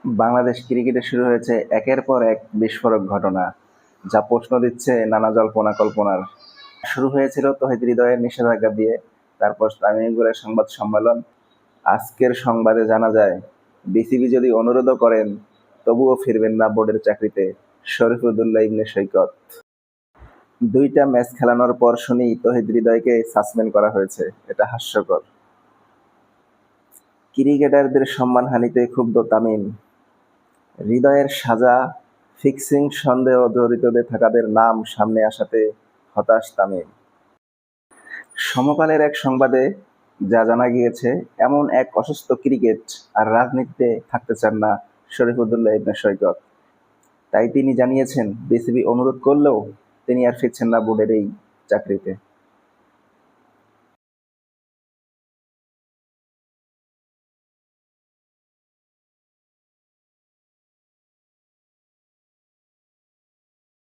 বাংলাদেশ ক্রিকেটে শুরু হয়েছে একের পর এক বিস্ফোরক ঘটনা, যা প্রশ্ন দিচ্ছে নানা জল্পনা কল্পনার। শুরু হয়েছিল তৌহিদ হৃদয়ের নিষেধাজ্ঞা দিয়ে, তারপর তামিম ইকবালের সংবাদ সম্মেলন। আজকের সংবাদে জানা যায়, বিসিবি যদি অনুরোধও করেন তবুও ফিরবেন না বোর্ডের চাকরিতে শরীফুদ্দৌলা ইবনে সৈকত। 2টা ম্যাচ খেলানোর পর শুনি তৌহিদ হৃদয়কে সাসপেন্ড করা হয়েছে। এটা হাস্যকর। ক্রিকেটারদের সম্মানহানিতে ক্ষুব্ধ তামিম। হৃদয়ের সাজা, ফিক্সিং সন্দেহ জড়িতদের থাকাদের নাম সামনে আসাতে হতাশ তামিম। সমকালের এক সংবাদে যা জানা গিয়েছে, এমন এক অসুস্থ ক্রিকেট আর রাজনীতিতে থাকতে চান না শরীফুদ্দৌলা ইবনে সৈকত। তাই তিনি জানিয়েছেন, বিসিবি অনুরোধ করলেও তিনি আর ফিরছেন না বোর্ডের এই চাকরিতে।